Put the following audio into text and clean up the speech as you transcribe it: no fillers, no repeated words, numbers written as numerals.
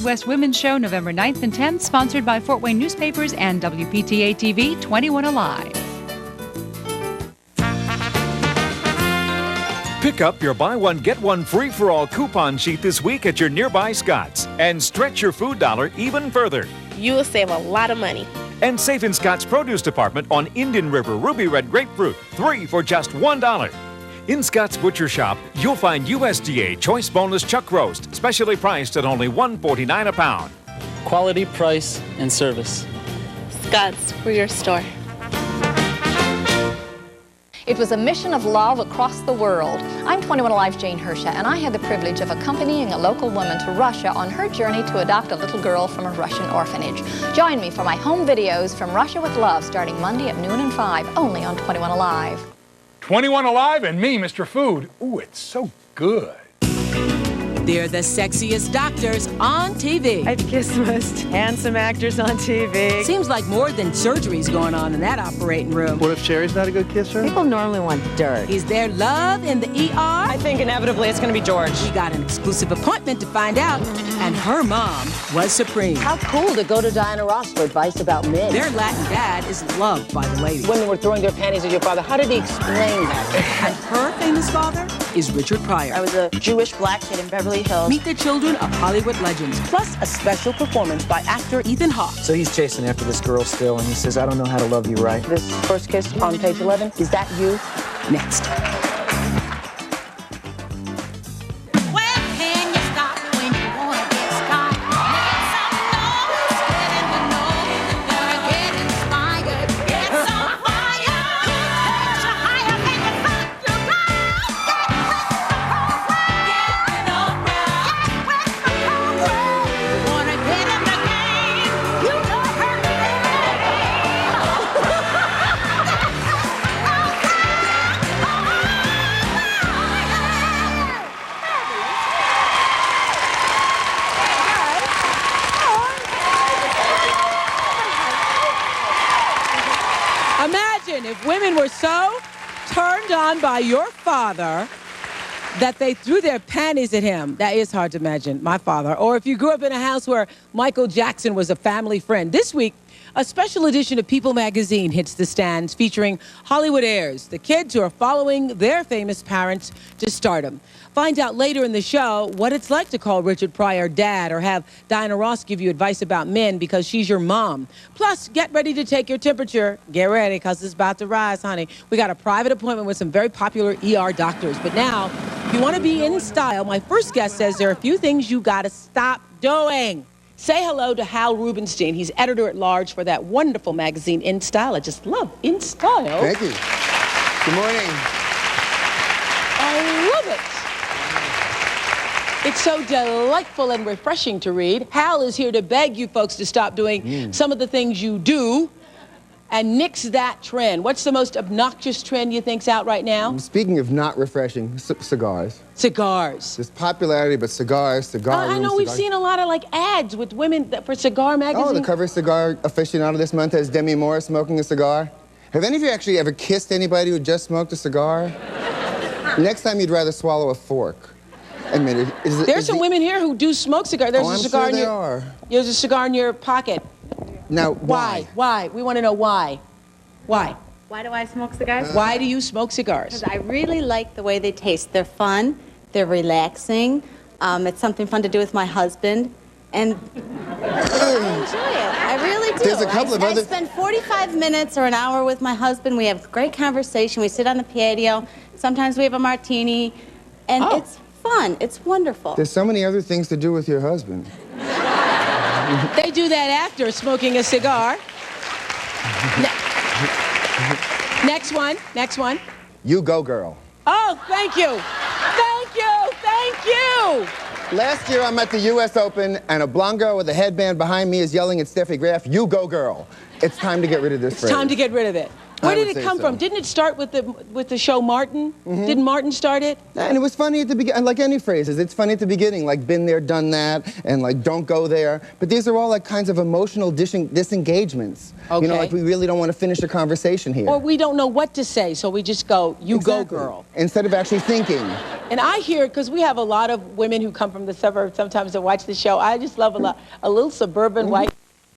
Midwest Women's Show, November 9th and 10th, sponsored by Fort Wayne Newspapers and WPTA TV 21 Alive. Pick up your buy one, get one free for all coupon sheet this week at your nearby Scott's and stretch your food dollar even further. You will save a lot of money. And save in Scott's Produce Department on Indian River Ruby Red Grapefruit, 3 for just $1. In Scott's Butcher Shop, you'll find USDA Choice Boneless Chuck Roast, specially priced at only $1.49 a pound. Quality, price, and service. Scott's, for your store. It was a mission of love across the world. I'm 21 Alive's Jane Hersha, and I had the privilege of accompanying a local woman to Russia on her journey to adopt a little girl from a Russian orphanage. Join me for my home videos from Russia with Love, starting Monday at noon and 5, only on 21 Alive. 21 Alive and me, Mr. Food. Ooh, it's so good. They're the sexiest doctors on TV. I've kissed most handsome actors on TV. Seems like more than surgery's going on in that operating room. What if Sherry's not a good kisser? People normally want dirt. Is there love in the ER? I think inevitably it's going to be George. We got an exclusive appointment to find out, and her mom was supreme. How cool to go to Diana Ross for advice about men. Their Latin dad is loved by the ladies. Women were throwing their panties at your father. How did he explain that? And her famous father is Richard Pryor. I was a Jewish black kid in Beverly Hills. Meet the children of Hollywood legends. Plus a special performance by actor Ethan Hawke. So he's chasing after this girl still, and he says, I don't know how to love you right. This first kiss on page 11, is that you? Next. Imagine if women were so turned on by your father that they threw their panties at him. That is hard to imagine, my father. Or if you grew up in a house where Michael Jackson was a family friend. This week, a special edition of People magazine hits the stands featuring Hollywood heirs, the kids who are following their famous parents to stardom. Find out later in the show what it's like to call Richard Pryor dad or have Diana Ross give you advice about men because she's your mom. Plus, get ready to take your temperature. Get ready, because it's about to rise, honey. We got a private appointment with some very popular ER doctors. But now, if you want to be in style, my first guest says there are a few things you got to stop doing. Say hello to Hal Rubenstein. He's editor-at-large for that wonderful magazine, In Style. I just love In Style. Thank you. Good morning. I love it. It's so delightful and refreshing to read. Hal is here to beg you folks to stop doing some of the things you do and nix that trend. What's the most obnoxious trend you think's out right now? Speaking of not refreshing, cigars. Cigars. There's popularity, but cigars, cigar I know rooms, we've seen a lot of like ads with women for cigar magazines. Oh, the cover cigar aficionado this month has Demi Moore smoking a cigar. Have any of you actually ever kissed anybody who just smoked a cigar? Next time you'd rather swallow a fork. Admit it. There's some women here who do smoke cigars. There's a cigar in your. There's a cigar in your pocket. Now, why? Why? We want to know why. Why? Why do I smoke cigars? Why do you smoke cigars? Because I really like the way they taste. They're fun. They're relaxing. It's something fun to do with my husband. And I enjoy it. I really do. There's a couple of other... I spend 45 minutes or an hour with my husband. We have great conversation. We sit on the patio. Sometimes we have a martini. And it's fun. It's wonderful. There's so many other things to do with your husband. They do that after smoking a cigar. Next one. Next one. You go, girl. Oh, thank you. Thank you. Thank you. Last year, I'm at the U.S. Open, and a blonde girl with a headband behind me is yelling at Steffi Graf, you go, girl. It's time to get rid of this phrase. It's time to get rid of it. Where did it come from? Didn't it start with the show Martin? Didn't Martin start it? And it was funny at the beginning, like any phrases. It's funny at the beginning, like been there, done that, and like don't go there. But these are all like kinds of emotional disengagements. Okay. You know, like we really don't want to finish a conversation here. Or we don't know what to say, so we just go, you go, girl. Instead of actually thinking. And I hear, because we have a lot of women who come from the suburbs sometimes to watch the show, I just love a little suburban white